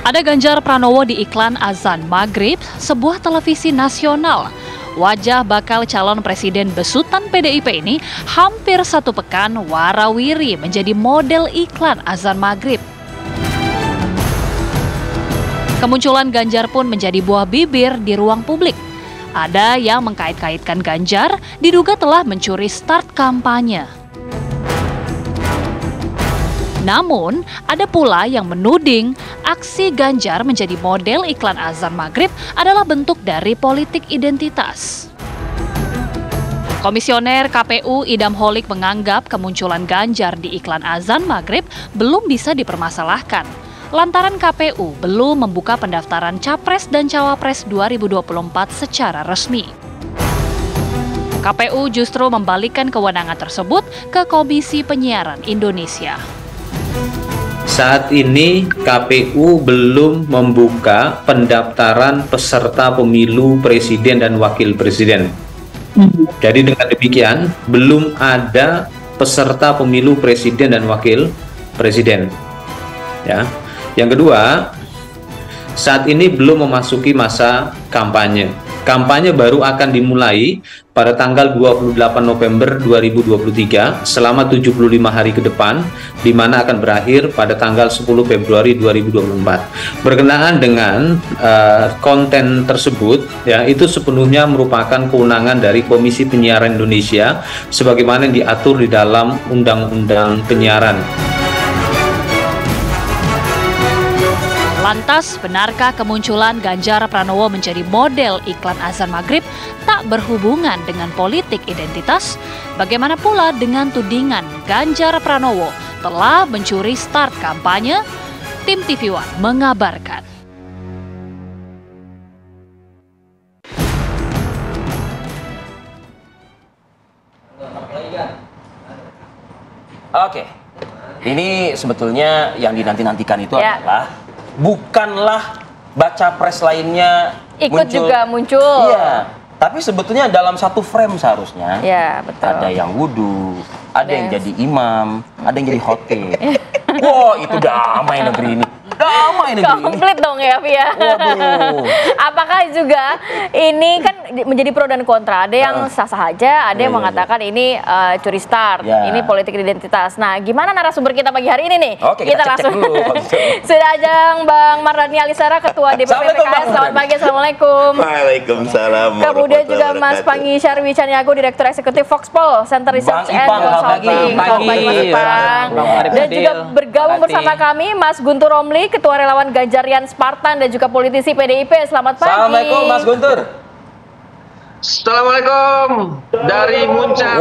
Ada Ganjar Pranowo di iklan azan maghrib sebuah televisi nasional. Wajah bakal calon presiden besutan PDIP ini hampir satu pekan warawiri menjadi model iklan azan maghrib. Kemunculan Ganjar pun menjadi buah bibir di ruang publik. Ada yang mengkait-kaitkan Ganjar diduga telah mencuri start kampanye. Namun, ada pula yang menuding aksi Ganjar menjadi model iklan azan maghrib adalah bentuk dari politik identitas. Komisioner KPU Idam Holik menganggap kemunculan Ganjar di iklan azan maghrib belum bisa dipermasalahkan, lantaran KPU belum membuka pendaftaran Capres dan Cawapres 2024 secara resmi. KPU justru membalikkan kewenangan tersebut ke Komisi Penyiaran Indonesia. Saat ini KPU belum membuka pendaftaran peserta pemilu presiden dan wakil presiden. Jadi dengan demikian belum ada peserta pemilu presiden dan wakil presiden. Ya. Yang kedua, saat ini belum memasuki masa kampanye. Kampanye baru akan dimulai pada tanggal 28 November 2023 selama 75 hari ke depan, di mana akan berakhir pada tanggal 10 Februari 2024. Berkenaan dengan konten tersebut, ya, itu sepenuhnya merupakan kewenangan dari Komisi Penyiaran Indonesia sebagaimana yang diatur di dalam Undang-Undang Penyiaran. Lantas, benarkah kemunculan Ganjar Pranowo menjadi model iklan azan maghrib tak berhubungan dengan politik identitas? Bagaimana pula dengan tudingan Ganjar Pranowo telah mencuri start kampanye? Tim TV One mengabarkan. Oke, ini sebetulnya yang dinanti-nantikan itu adalah bukanlah baca pres lainnya ikut juga muncul. Iya, tapi sebetulnya dalam satu frame seharusnya. Iya, betul. Ada yang wudhu, ada yang jadi imam, ada yang jadi khotib. Wow, itu damai negeri ini. Damai negeri ini. Komplit dong ya, Via. Waduh. Apakah juga ini kan menjadi pro dan kontra? Ada yang sah-sah aja, ada yang mengatakan ini curi start, ini politik identitas. Nah, gimana narasumber kita pagi hari ini nih? Oke, kita langsung cek dulu. sudah ajang Bang Mardhani Alisera, Ketua DPP PKS. Selamat pagi, Assalamualaikum. Waalaikumsalam. Kemudian juga Mas Pangi Syarwi Caniago, Direktur Eksekutif Foxpol Center Research and Consulting. Pagi, Bang. Dan juga bergabung bersama kami Mas Guntur Romli, Ketua Relawan Ganjarian Spartan dan juga politisi PDIP. Selamat pagi. Assalamualaikum Mas Guntur. Assalamualaikum dari Muncar.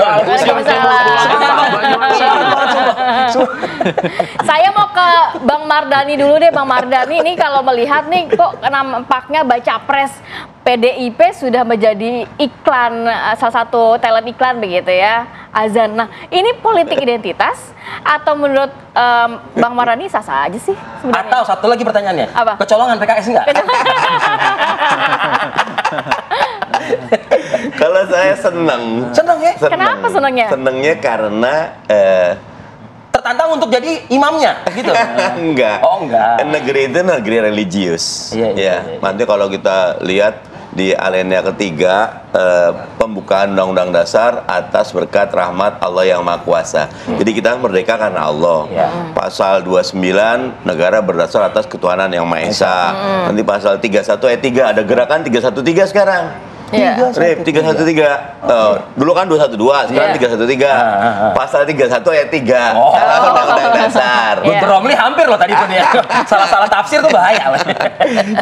Saya mau ke Bang Mardhani dulu deh. Bang Mardhani, ini kalau melihat nih kok nampaknya baca pres PDIP sudah menjadi iklan, salah satu talent iklan begitu ya, azan. Nah, ini politik identitas atau menurut Bang Mardhani sah-sah aja sih sebenarnya? Atau satu lagi pertanyaannya, apa? Kecolongan PKS enggak? Kalau saya senang. Senang ya? Kenapa senangnya? Senangnya karena tertantang untuk jadi imamnya, gitu? enggak. Oh, enggak. Negeri itu negeri religius. Iya. Nanti kalau kita lihat di alinea ketiga, pembukaan Undang-Undang Dasar atas berkat rahmat Allah yang Maha Kuasa. Jadi kita merdeka karena Allah. Pasal 29, negara berdasar atas ketuhanan yang Maha Esa. Nanti pasal 31 ayat 3, ada gerakan 313 sekarang. 313. Dulu kan 212, sekarang 313. Pasal 31 ayat 3. Undang-Undang Dasar. Guntur Romli hampir loh tadi tuh dia. Salah-salah tafsir tuh bahaya.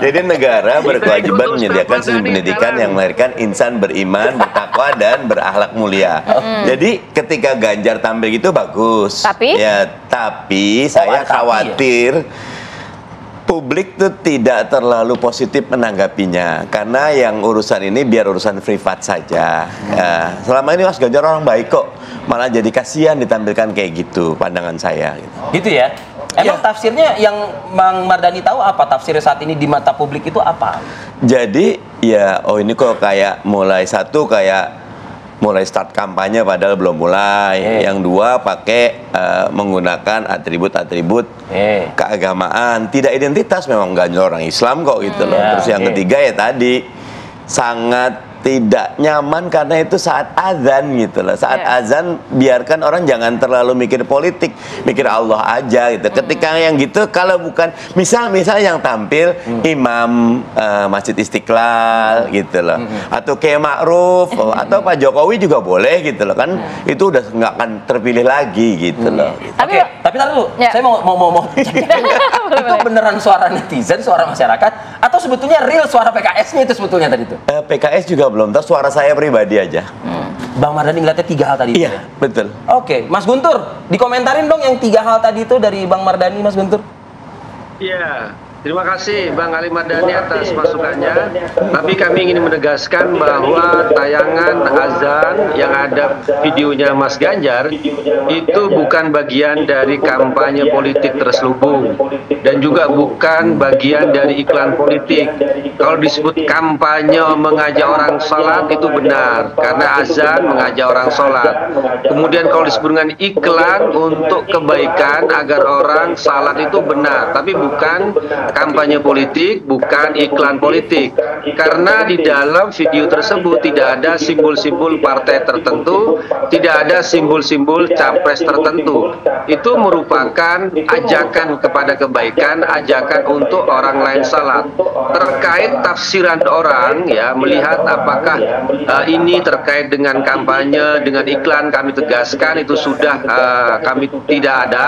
Jadi negara berkewajiban menyediakan sistem pendidikan yang melahirkan insan beriman, bertakwa dan berakhlak mulia. Jadi ketika Ganjar tampil gitu bagus. Tapi saya khawatir publik tuh tidak terlalu positif menanggapinya, karena yang urusan ini biar urusan privat saja. Selama ini Mas Ganjar orang baik kok, malah jadi kasihan ditampilkan kayak gitu, pandangan saya. Gitu ya? Emang tafsirnya yang Bang Mardhani tahu apa? Tafsirnya saat ini di mata publik itu apa? Jadi ya, ini kok kayak mulai satu kayak mulai start kampanye padahal belum mulai. Yang dua pakai menggunakan atribut-atribut keagamaan, tidak identitas, memang nggak orang Islam kok gitu loh. Terus yang ketiga ya tadi sangat tidak nyaman karena itu saat azan gitu loh. Saat azan biarkan orang jangan terlalu mikir politik, mikir Allah aja gitu. Ketika yang gitu, kalau bukan misal yang tampil imam Masjid Istiqlal gitu loh, atau Kiai Ma'ruf atau Pak Jokowi juga boleh gitu loh kan, itu udah nggak akan terpilih lagi gitu loh. Tapi dulu saya mau itu beneran suara netizen, suara masyarakat, atau sebetulnya real suara PKS-nya itu sebetulnya tadi itu? PKS juga belum tahu, suara saya pribadi aja. Bang Mardhani ngeliatnya 3 hal tadi itu. Iya, betul. Oke, Mas Guntur, dikomentarin dong yang 3 hal tadi itu dari Bang Mardhani, Mas Guntur. Iya, terima kasih Bang Ali Mardhani atas masukannya. Tapi kami ingin menegaskan bahwa tayangan azan yang ada videonya Mas Ganjar itu bukan bagian dari kampanye politik terselubung dan juga bukan bagian dari iklan politik. Kalau disebut kampanye mengajak orang sholat itu benar, karena azan mengajak orang sholat. Kemudian kalau disebut dengan iklan untuk kebaikan agar orang sholat itu benar, tapi bukan kampanye politik, bukan iklan politik. Karena di dalam video tersebut tidak ada simbol-simbol partai tertentu, tidak ada simbol-simbol capres tertentu. Itu merupakan ajakan kepada kebaikan, ajakan untuk orang lain salat. Terkait tafsiran orang ya, melihat apakah ini terkait dengan kampanye, dengan iklan, kami tegaskan itu sudah kami tidak ada.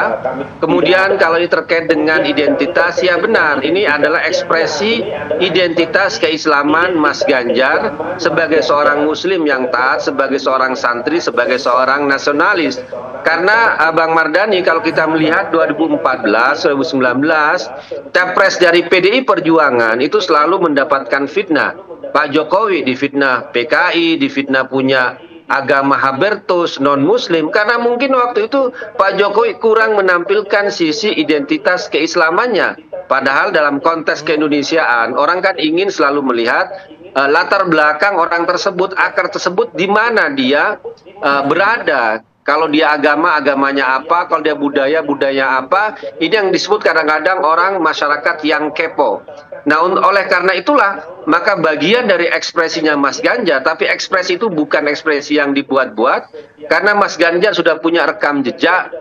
Kemudian kalau ini terkait dengan identitas, ya benar, ini adalah ekspresi identitas keislaman Mas Ganjar sebagai seorang muslim yang taat, sebagai seorang santri, sebagai seorang nasionalis. Karena Bang Mardhani kalau kita melihat 2014, 2019, capres dari PDI Perjuangan itu selalu mendapatkan fitnah. Pak Jokowi difitnah PKI, difitnah punya agama habertus, non-muslim, karena mungkin waktu itu Pak Jokowi kurang menampilkan sisi identitas keislamannya. Padahal dalam konteks keindonesiaan, orang kan ingin selalu melihat latar belakang orang tersebut, akar tersebut, di mana dia berada. Kalau dia agama, agamanya apa, kalau dia budaya, budaya apa. Ini yang disebut kadang-kadang orang masyarakat yang kepo. Nah, oleh karena itulah, maka bagian dari ekspresinya Mas Ganjar, tapi ekspresi itu bukan ekspresi yang dibuat-buat, karena Mas Ganjar sudah punya rekam jejak,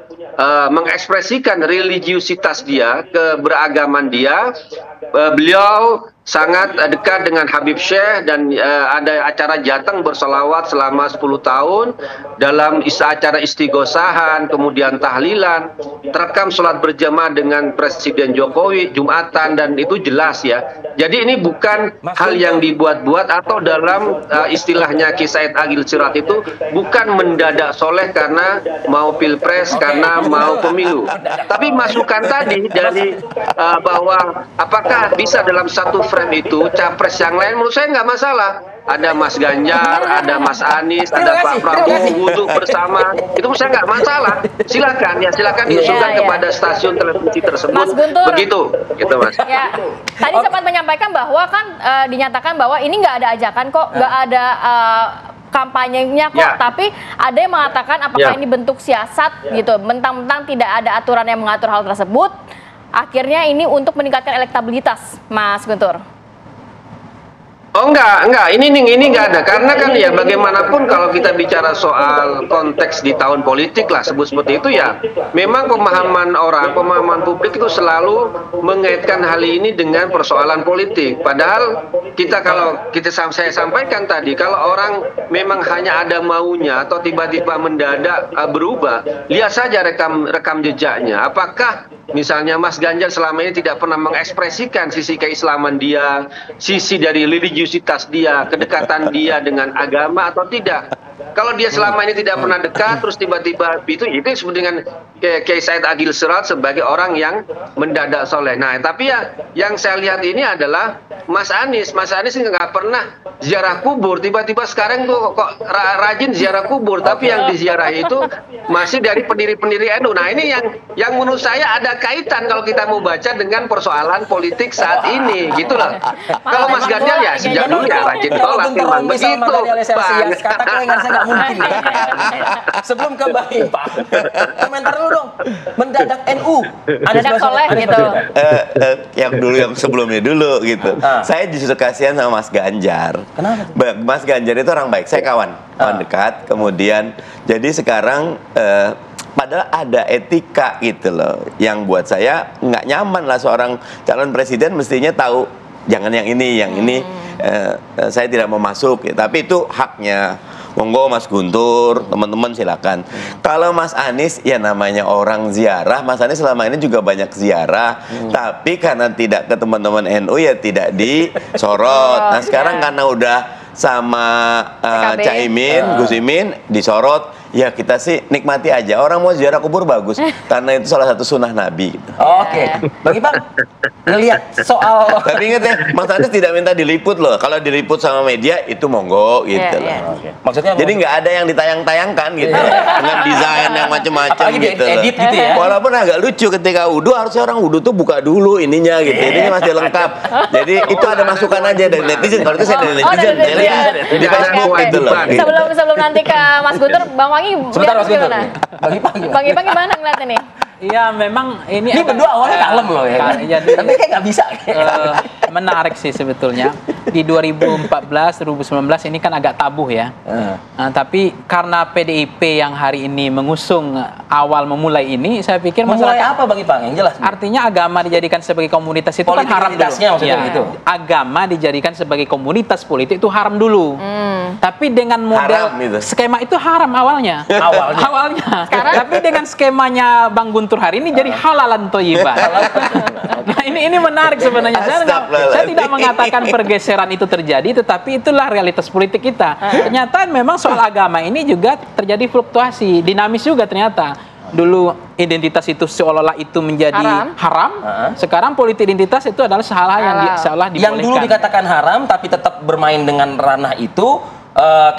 mengekspresikan religiusitas dia, keberagaman dia. Beliau sangat dekat dengan Habib Syekh dan ada acara jateng bersolawat selama 10 tahun dalam acara istighosahan, kemudian tahlilan, terekam sholat berjamaah dengan Presiden Jokowi Jumatan, dan itu jelas ya. Jadi ini bukan hal yang dibuat-buat, atau dalam istilahnya Ki Said Agil Sirat itu bukan mendadak soleh karena mau pilpres, karena mau pemilu. Tapi masukan tadi dari bahwa apakah bisa dalam satu frame itu capres yang lain, menurut saya nggak masalah. Ada Mas Ganjar, ada Mas Anies, ada Pak Prabowo wudhu bersama, itu menurut saya nggak masalah. Silakan ya, silakan diusulkan kepada stasiun televisi tersebut. Mas Guntur, begitu, gitu Mas. Ya, tadi sempat menyampaikan bahwa kan dinyatakan bahwa ini nggak ada ajakan kok, nggak ada kampanyenya kok, tapi ada yang mengatakan apakah ini bentuk siasat gitu, mentang-mentang tidak ada aturan yang mengatur hal tersebut. Akhirnya ini untuk meningkatkan elektabilitas, Mas Guntur. Oh enggak, ini enggak ada, karena kan ya bagaimanapun kalau kita bicara soal konteks di tahun politik lah, sebut seperti itu ya, memang pemahaman orang, pemahaman publik itu selalu mengaitkan hal ini dengan persoalan politik. Padahal saya sampaikan tadi, kalau orang memang hanya ada maunya atau tiba-tiba mendadak berubah, lihat saja rekam jejaknya. Apakah misalnya Mas Ganjar selama ini tidak pernah mengekspresikan sisi keislaman dia, sisi dari religiusitas dia, kedekatan dia dengan agama atau tidak? Kalau dia selama ini tidak pernah dekat, terus tiba-tiba itu disebut dengan Kiai Said Agil Sirat sebagai orang yang mendadak soleh. Nah, tapi ya yang saya lihat ini adalah Mas Anies nggak pernah ziarah kubur, tiba-tiba sekarang tuh kok rajin ziarah kubur, tapi yang diziarahi itu masih dari pendiri-pendiri NU. Nah, ini yang menurut saya ada kaitan kalau kita mau baca dengan persoalan politik saat ini, gitu loh. Kalau Mas Ganjar ya sejak dulu ya rajin sholat, memang begitu. Katakan dengan saya nggak mungkin. Sebelum ke Bang Ipang, komentar dulu dong. Mendadak NU. Mendadak soleh gitu. Yang sebelumnya dulu gitu. Saya justru kasihan sama Mas Ganjar. Kenapa? Mas Ganjar itu orang baik. Saya kawan dekat. Kemudian jadi sekarang padahal ada etika gitu loh, yang buat saya nggak nyaman lah seorang calon presiden mestinya tahu jangan yang ini saya tidak mau masuk ya. Tapi itu haknya, monggo Mas Guntur, teman-teman silakan. Kalau Mas Anies ya namanya orang ziarah, Mas Anies selama ini juga banyak ziarah, tapi karena tidak ke teman-teman NU ya tidak disorot. Nah sekarang karena udah sama Caimin, Gus Imin disorot. Ya kita sih nikmati aja. Orang mau ziarah kubur bagus, karena itu salah satu sunnah Nabi. Oke. Bagi Bang, ngelihat soal. Tapi ingat ya, Mas Anies tidak minta diliput loh. Kalau diliput sama media itu monggo gitu loh. Maksudnya jadi nggak ada yang ditayang-tayangkan gitu, dengan desain yang macam-macam gitu loh. Edit gitu ya. Walaupun agak lucu ketika wudhu, harusnya orang wudhu tuh buka dulu ininya gitu. Ini masih lengkap. Jadi itu ada masukan aja dari netizen. Kalau itu saya dari netizen, saya lihat di Facebook gitu loh. Sebelum nanti ke Mas Guntur, Bang Wangi, sebentar Mas Guntur. Bang Ipang gimana ngeliatnya nih? Iya, memang ini berdua awalnya kalem loh ya kan? Jadi, tapi kayak nggak bisa. Menarik sih sebetulnya. Di 2014, 2019 ini kan agak tabuh ya. Tapi karena PDIP yang hari ini mengusung awal memulai ini, saya pikir memulai apa Bang Ipang yang jelas? Artinya agama dijadikan sebagai komunitas itu kan haram dulu. Ya, gitu. Agama dijadikan sebagai komunitas politik itu haram dulu. Tapi dengan model skema itu haram awalnya. Awalnya. Tapi dengan skemanya Bang Guntur hari ini jadi halalan thayyiban. Nah ini menarik sebenarnya. Saya tidak mengatakan pergeseran itu terjadi, tetapi itulah realitas politik kita. Ternyata memang soal agama ini juga terjadi fluktuasi, dinamis juga ternyata. Dulu identitas itu seolah-olah itu menjadi haram. Sekarang politik identitas itu adalah hal-hal yang seolah dibolehkan. Yang dulu dikatakan haram tapi tetap bermain dengan ranah itu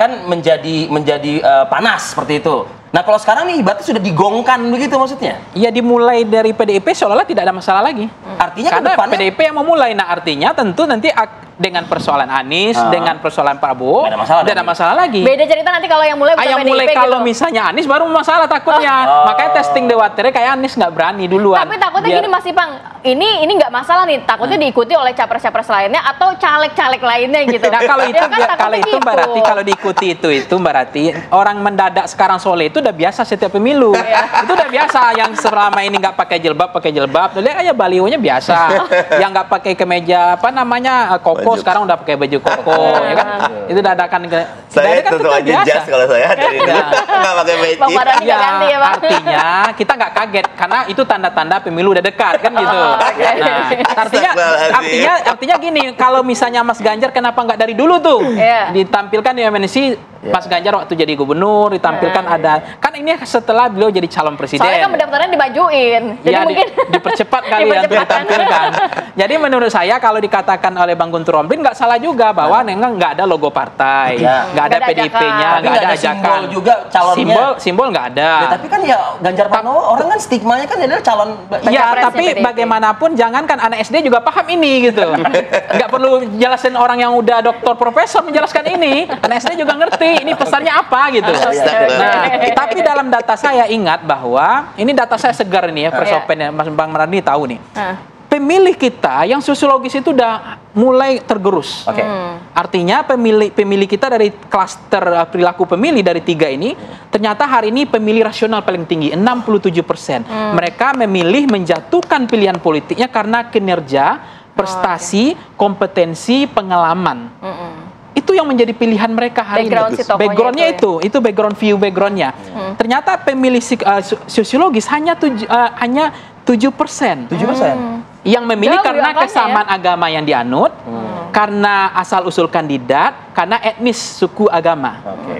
kan menjadi panas seperti itu. Nah kalau sekarang nih berarti sudah digongkan begitu maksudnya? Iya, dimulai dari PDIP seolah-olah tidak ada masalah lagi. Artinya karena PDIP yang memulai. Nah artinya tentu nanti dengan persoalan Anies, dengan persoalan Prabowo, tidak ada masalah lagi. Beda cerita nanti kalau yang mulai bukan PDIP kalau misalnya Anies baru masalah takutnya. Makanya testing the water kayak Anies nggak berani duluan. Tapi takutnya gini Mas Ipang, ini nggak masalah nih, takutnya diikuti oleh capres-capres lainnya atau caleg-caleg lainnya gitu. Nah kalau itu berarti kalau diikuti itu berarti orang mendadak sekarang soleh itu udah biasa setiap pemilu. Itu udah biasa. Yang selama ini nggak pakai jilbab. Lihat aja balionya biasa. Yang nggak pakai kemeja koko sekarang udah pakai baju koko, ya kan? Itu dadakan. Saya tentu aja jas kalau saya dari dulu nggak pakai peci. Artinya kita nggak kaget karena itu tanda-tanda pemilu udah dekat kan gitu. Artinya gini, kalau misalnya Mas Ganjar kenapa nggak dari dulu tuh ditampilkan di MNC Mas Ganjar waktu jadi gubernur ditampilkan ada kan ini setelah beliau jadi calon presiden. Soalnya kan pendaftarannya dimajuin. Jadi mungkin dipercepat kali ya ditampilkan. Jadi menurut saya kalau dikatakan oleh Bang Guntur Romli nggak salah juga bahwa memang nggak ada logo partai, nggak ada PDIP-nya, nggak ada ajakan. Simbol juga calonnya. Simbol nggak ada. Tapi kan ya Ganjar Pranowo orang kan stigmanya kan adalah calon. Ya tapi bagaimanapun jangankan anak SD juga paham ini gitu. Nggak perlu jelasin orang yang udah doktor profesor menjelaskan ini. Anak SD juga ngerti ini pesannya apa gitu. Nah, tapi dalam data saya ingat bahwa ini data saya segar nih ya, Persopennya Mas Bang Marani tahu nih. Pemilih kita yang sosiologis itu udah mulai tergerus. Artinya pemilih kita dari klaster perilaku pemilih dari 3 ini ternyata hari ini pemilih rasional paling tinggi 67%. Mereka memilih menjatuhkan pilihan politiknya karena kinerja, prestasi, kompetensi, pengalaman. Itu yang menjadi pilihan mereka hari ini. Backgroundnya itu backgroundnya. Ternyata pemilih sosiologis hanya 7%. Yang memilih karena kesamaan agama yang dianut, karena asal-usul kandidat, karena etnis, suku, agama.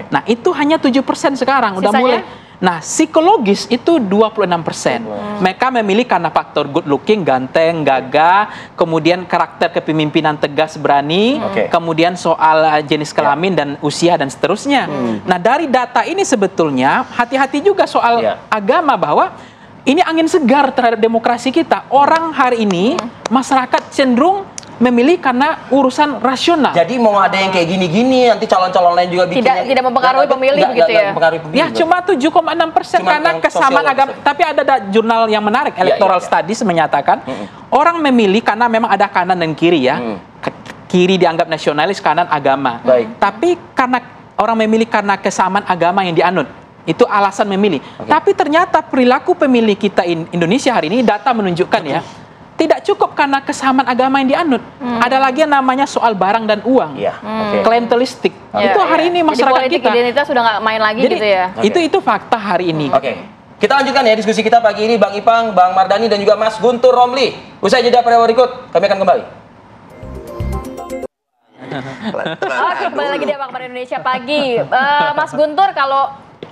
Nah, itu hanya 7% sekarang. Udah mulai. Nah, psikologis itu 26%. Mereka memilih karena faktor good looking, ganteng, gagah, kemudian karakter kepemimpinan tegas, berani, kemudian soal jenis kelamin dan usia dan seterusnya. Nah, dari data ini sebetulnya hati-hati juga soal agama bahwa ini angin segar terhadap demokrasi kita. Orang hari ini masyarakat cenderung memilih karena urusan rasional. Jadi mau ada yang kayak gini-gini, nanti calon-calon lain juga bikin tidak mempengaruhi pemilih begitu ya? Ya cuma 7,6% karena kesamaan agama. Tapi ada jurnal yang menarik, Electoral Studies menyatakan orang memilih karena memang ada kanan dan kiri ya. Kiri dianggap nasionalis, kanan agama. Tapi karena orang memilih karena kesamaan agama yang dianut. Itu alasan memilih. Tapi ternyata perilaku pemilih kita Indonesia hari ini, data menunjukkan ya, tidak cukup karena kesamaan agama yang dianut. Ada lagi yang namanya soal barang dan uang. Klientelistik. Itu hari ini masyarakat jadi politik kita. identitas sudah nggak main lagi Jadi, gitu ya. Itu fakta hari ini. Kita lanjutkan ya diskusi kita pagi ini, Bang Ipang, Bang Mardhani, dan juga Mas Guntur Romli. Usai jeda pada berikut, kami akan kembali. Oke, kembali lagi di Bang Indonesia Pagi. Mas Guntur,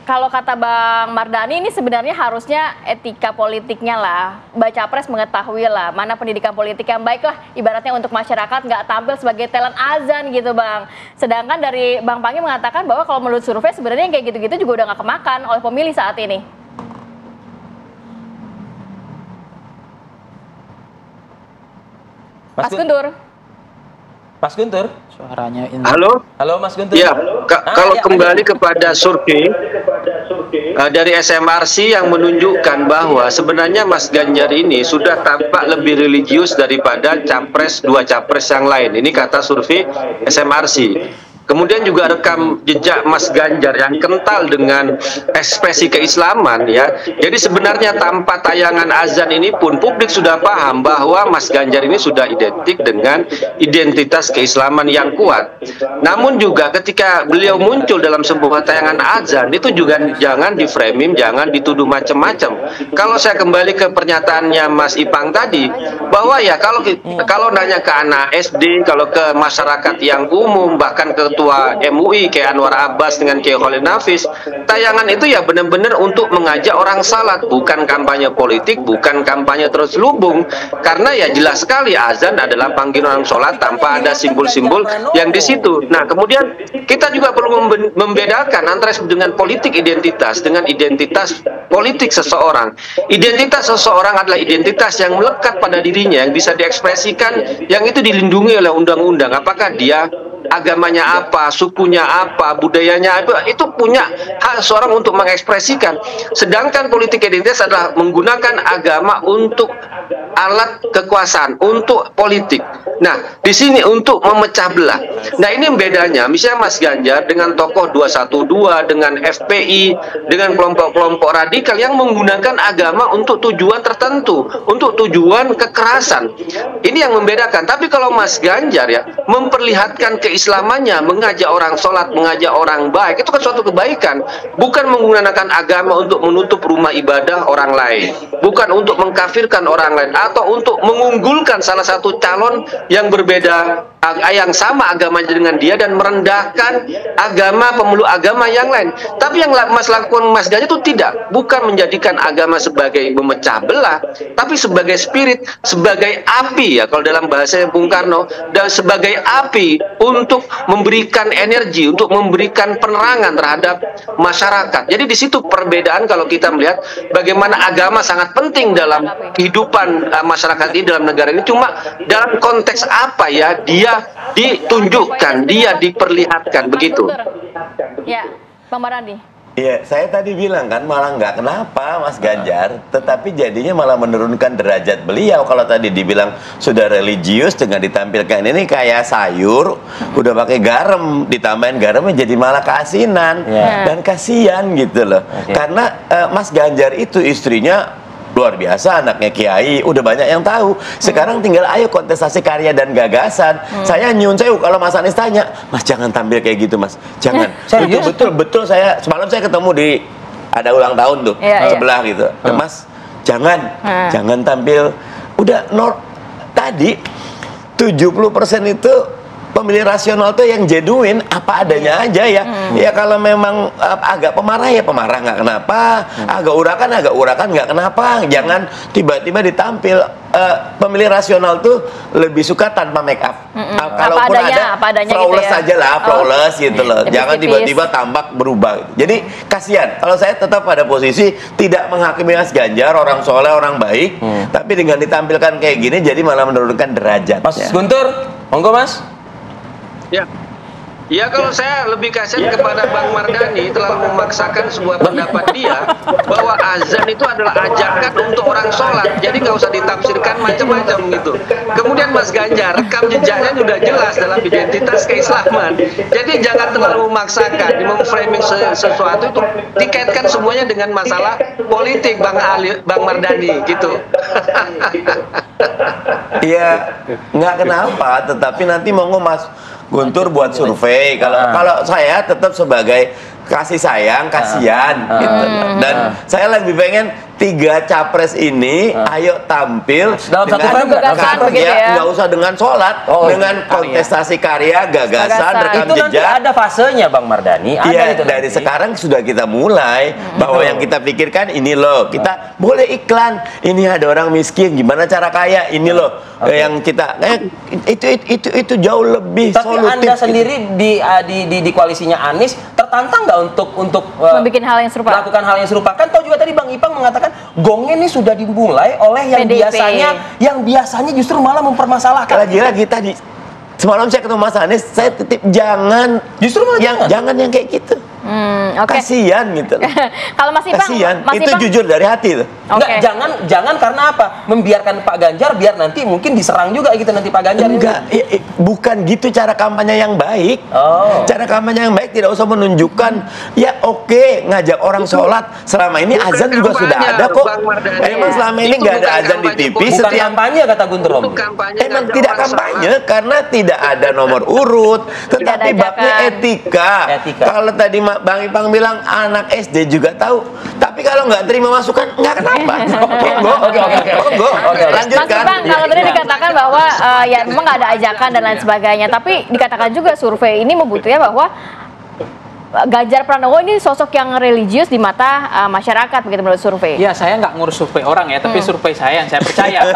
kalau kata Bang Mardhani ini sebenarnya harusnya etika politiknya lah, baca pres mengetahui lah mana pendidikan politik yang baik lah, ibaratnya untuk masyarakat nggak tampil sebagai talent azan gitu Bang. Sedangkan dari Bang Pangi mengatakan bahwa kalau menurut survei sebenarnya yang kayak gitu-gitu juga udah nggak kemakan oleh pemilih saat ini. Mas Guntur. Mas Guntur, suaranya ini. Halo? Halo Mas Guntur. Ya, kalau kembali kepada survei dari SMRC yang menunjukkan bahwa sebenarnya Mas Ganjar ini sudah tampak lebih religius daripada dua capres yang lain. Ini kata survei SMRC. Kemudian juga rekam jejak Mas Ganjar yang kental dengan ekspresi keislaman ya. Jadi sebenarnya tanpa tayangan azan ini pun publik sudah paham bahwa Mas Ganjar ini sudah identik dengan identitas keislaman yang kuat. Namun juga ketika beliau muncul dalam sebuah tayangan azan itu juga jangan di-framing, jangan dituduh macam-macam. Kalau saya kembali ke pernyataannya Mas Ipang tadi bahwa ya kalau nanya ke anak SD, kalau ke masyarakat yang umum, bahkan ke Ketua MUI kayak Anwar Abbas dengan Kiai Khalil Nafis, tayangan itu ya benar-benar untuk mengajak orang salat, bukan kampanye politik, bukan kampanye terus lubung, karena ya jelas sekali azan adalah panggilan orang sholat tanpa ada simbol-simbol yang di situ. Nah kemudian kita juga perlu membedakan antara dengan politik identitas dengan identitas politik seseorang. Identitas seseorang adalah identitas yang melekat pada dirinya, yang bisa diekspresikan, yang itu dilindungi oleh undang-undang. Apakah dia agamanya apa, sukunya apa, budayanya apa, itu punya hak seorang untuk mengekspresikan. Sedangkan politik identitas adalah menggunakan agama untuk alat kekuasaan, untuk politik. Nah, di sini untuk memecah belah. Nah, ini bedanya. Misalnya Mas Ganjar dengan tokoh 212, dengan FPI, dengan kelompok-kelompok radikal yang menggunakan agama untuk tujuan tertentu, untuk tujuan kekerasan. Ini yang membedakan. Tapi kalau Mas Ganjar ya memperlihatkan keislamannya, mengajak orang sholat, mengajak orang baik, itu kan suatu kebaikan. Bukan menggunakan agama untuk menutup rumah ibadah orang lain, bukan untuk mengkafirkan orang lain, atau untuk mengunggulkan salah satu calon yang berbeda, yang sama agamanya dengan dia, dan merendahkan pemeluk agama yang lain. Tapi yang lakukan Mas Ganjar itu tidak, bukan menjadikan agama sebagai memecah belah, tapi sebagai spirit, sebagai api ya kalau dalam bahasa Bung Karno, dan sebagai api untuk memberikan energi, untuk memberikan penerangan terhadap masyarakat. Jadi di situ perbedaan kalau kita melihat bagaimana agama sangat penting dalam kehidupan masyarakat ini, dalam negara ini. Cuma dalam konteks apa ya dia ditunjukkan, dia diperlihatkan begitu. Ya, Bang Mardhani. Iya, saya tadi bilang kan malah nggak kenapa Mas Ganjar, tetapi jadinya malah menurunkan derajat beliau. Kalau tadi dibilang sudah religius dengan ditampilkan ini kayak sayur, udah pakai garam, ditambahin garamnya jadi malah keasinan, dan kasihan gitu loh. Karena Mas Ganjar itu istrinya luar biasa, anaknya Kiai, udah banyak yang tahu. Sekarang tinggal ayo kontestasi karya dan gagasan. Saya nyun sewu kalau Mas Anies tanya, Mas jangan tampil kayak gitu Mas, jangan. Itu betul saya semalam saya ketemu di ada ulang tahun tuh sebelah gitu. Mas jangan tampil. Udah tadi 70% itu pemilih rasional tuh yang genuine, apa adanya aja ya. Ya kalau memang agak pemarah ya pemarah, nggak kenapa. Agak urakan nggak kenapa. Jangan tiba-tiba ditampil pemilih rasional tuh lebih suka tanpa make up. Kalaupun ada flawless gitu ya? aja lah, flawless gitu loh. Jangan tiba-tiba tampak berubah. Jadi kasihan. Kalau saya tetap pada posisi tidak menghakimi Mas Ganjar, orang soleh, orang baik, tapi dengan ditampilkan kayak gini jadi malah menurunkan derajat. Mas Guntur, monggo Mas. Ya kalau saya lebih kasihan kepada Bang Mardhani terlalu memaksakan sebuah pendapat dia bahwa azan itu adalah ajakan untuk orang sholat, jadi nggak usah ditafsirkan macam-macam gitu. Kemudian Mas Ganjar rekam jejaknya sudah jelas dalam identitas keislaman, jadi jangan terlalu memaksakan memframing sesuatu itu dikaitkan semuanya dengan masalah politik Bang Mardhani gitu. Iya, nggak kenapa, tetapi nanti monggo Mas Guntur buat survei. Kalau saya tetap sebagai kasih sayang, kasihan gitu. Dan saya lebih pengen 3 capres ini ayo tampil dalam satu frame nggak usah dengan sholat, dengan kontestasi karya, gagasan, rekam itu jejak. Nanti ada fasenya Bang Mardhani. Iya, dari sekarang sudah kita mulai bahwa yang kita pikirkan ini loh, kita boleh iklan. Ini ada orang miskin, gimana cara kaya? Ini loh yang kita itu jauh lebih tapi solutif. Anda sendiri di koalisinya Anies tertantang nggak untuk membuat hal yang serupa, melakukan hal yang serupa? Kan tahu juga tadi Bang Ipang mengatakan gongnya ini sudah dimulai oleh yang PDIP. biasanya justru malah mempermasalahkan. Lagi-lagi tadi semalam saya ketemu Mas Anies, saya titip jangan jangan yang kayak gitu. Kasihan gitu. Kalau Mas Ipang, itu jujur dari hati tuh. Enggak, jangan karena apa? Membiarkan Pak Ganjar biar nanti mungkin diserang juga gitu nanti Pak Ganjar. Enggak, bukan gitu cara kampanye yang baik. Cara kampanye yang baik tidak usah menunjukkan ya oke, ngajak orang sholat. Selama ini azan juga sudah ada kok. Emang selama ini nggak ada azan di TV. Bukan kampanye kata Guntur Romli. Emang tidak kampanye karena tidak ada nomor urut, tetapi babnya etika. Kalau tadi Bang Ipang bilang anak SD juga tahu, tapi kalau nggak terima masukan nggak kenapa. Oke. Lanjutkan. Mas Ipang, kalau tadi dikatakan bahwa ya memang nggak ada ajakan dan lain sebagainya, tapi dikatakan juga survei ini membuktikan bahwa Ganjar Pranowo ini sosok yang religius di mata masyarakat begitu menurut survei. Ya, saya nggak ngurus survei orang ya, tapi survei saya yang saya percaya.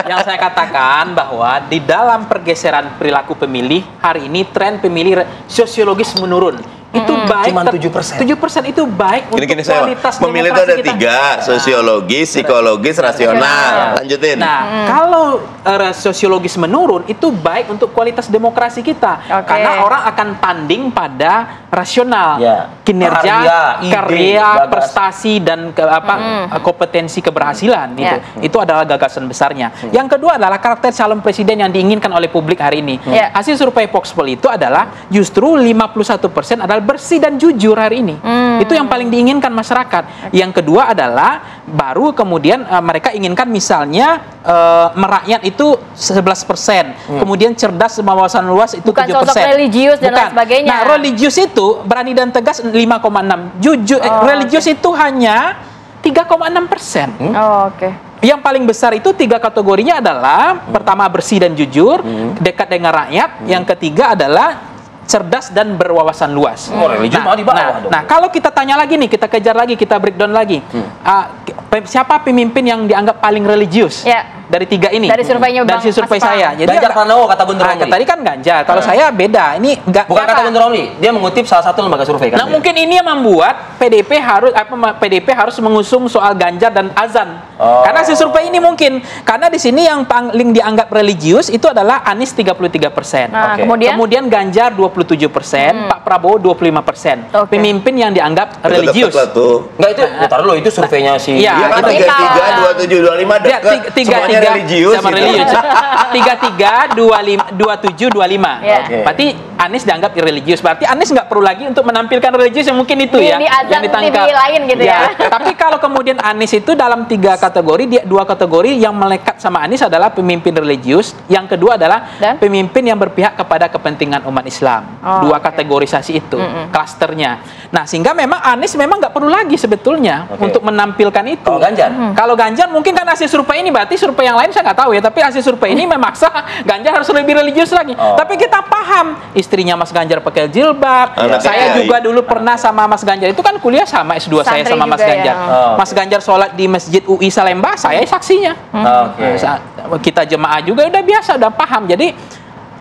Yang saya katakan bahwa di dalam pergeseran perilaku pemilih hari ini tren pemilih sosiologis menurun. Itu baik. Cuma 7%. 7% itu baik untuk kualitas pemilih itu ada 3, sosiologis, psikologis, rasional. Lanjutin. Nah, kalau sosiologis menurun itu baik untuk kualitas demokrasi kita. Karena orang akan tanding pada rasional, kinerja, karya, prestasi dan kompetensi keberhasilan gitu. Itu adalah gagasan besarnya. Yang kedua adalah karakter calon presiden yang diinginkan oleh publik hari ini. Hasil survei Voxpol itu adalah justru 51% adalah bersih dan jujur hari ini. Itu yang paling diinginkan masyarakat. Yang kedua adalah baru kemudian mereka inginkan misalnya merakyat itu 11%. Kemudian cerdas wawasan luas itu 7%. Bukan sosok religius dan lain sebagainya. Nah, religius itu berani dan tegas 5,6. Jujur religius itu hanya 3,6%. Yang paling besar itu 3 kategorinya adalah pertama bersih dan jujur, dekat dengan rakyat, yang ketiga adalah cerdas dan berwawasan luas. Nah, kalau kita tanya lagi nih, kita kejar lagi, kita breakdown lagi. Siapa pemimpin yang dianggap paling religius? Dari 3 ini. Dari surveinya Bang. Dari survei saya. Jadi Ganjar Pranowo kata Guntur Romli. Tadi kan Ganjar. Kalau saya beda. Ini bukan kata Guntur Romli. Dia mengutip salah satu lembaga survei kan. Nah, mungkin ini yang membuat PDIP harus mengusung soal Ganjar dan azan. Karena si survei ini mungkin karena di sini yang paling dianggap religius itu adalah Anies 33%. Kemudian Ganjar 27%, Pak Prabowo 25%. Pemimpin yang dianggap religius. Enggak itu, taruh dulu itu surveinya si. Iya, kan 33, 27, 25 dekat. Semuanya religius. Sama religius. 33, 27, 25. Berarti Anies dianggap religius. Berarti Anies nggak perlu lagi untuk menampilkan religius yang mungkin itu ya. Yang ditangkap. Lain gitu ya. Tapi kalau kemudian Anies itu dalam 3 kategori, 2 kategori yang melekat sama Anies adalah pemimpin religius. Yang kedua adalah pemimpin yang berpihak kepada kepentingan umat Islam. dua kategorisasi itu, klasternya. Nah, sehingga memang Anies memang nggak perlu lagi sebetulnya untuk menampilkan itu. Kalau Ganjar? Kalau Ganjar mungkin kan hasil survei ini, berarti survei yang lain saya nggak tahu ya, tapi hasil survei ini memaksa Ganjar harus lebih religius lagi. Tapi kita paham, istrinya Mas Ganjar pakai jilbab. Saya juga dulu pernah sama Mas Ganjar, itu kan kuliah sama S2 saya sama Mas Ganjar. Mas Ganjar sholat di Masjid UI Salemba, saya saksinya. Kita jemaah juga udah biasa, udah paham. Jadi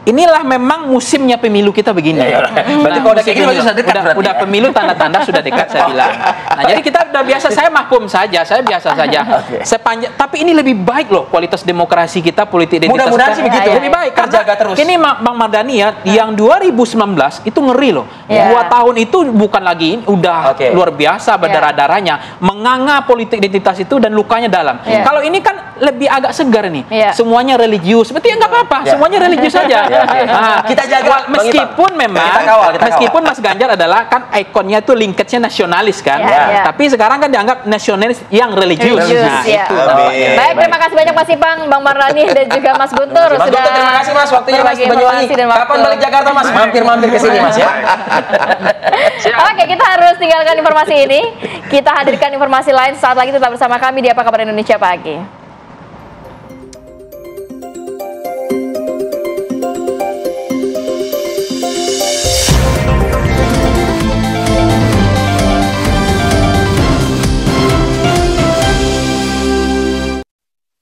inilah memang musimnya pemilu kita begini. Berarti kalau udah kayak gini sudah dekat berarti. Udah pemilu tanda-tanda sudah dekat saya bilang. Nah, jadi kita udah biasa, saya mahkum saja, saya biasa saja. Sepanjang, tapi ini lebih baik loh kualitas demokrasi kita, politik identitas. Mudah-mudahan sih begitu. Lebih baik Terjaga terus. Ini Bang Mardhani ya, yang 2019 itu ngeri loh. 2 tahun itu bukan lagi, udah luar biasa berdarah-darahnya, menganga politik identitas itu dan lukanya dalam. Kalau ini kan lebih agak segar nih. Semuanya religius. Berarti nggak apa-apa, semuanya religius saja. Nah, kita jaga meskipun memang meskipun Mas Ganjar adalah kan ikonnya itu linkage-nya nasionalis kan. Tapi sekarang kan dianggap nasionalis yang religius. Nah, itu. Baik, terima kasih banyak Mas Ipang, Bang Mardhani dan juga Mas Guntur sudah. Terima kasih Mas waktunya Mas Banyuwangi. Kapan balik Jakarta Mas? Mampir-mampir ke sini Mas ya. Oke, kita harus tinggalkan informasi ini. Kita hadirkan informasi lain saat lagi, tetap bersama kami di Apa Kabar Indonesia Pagi.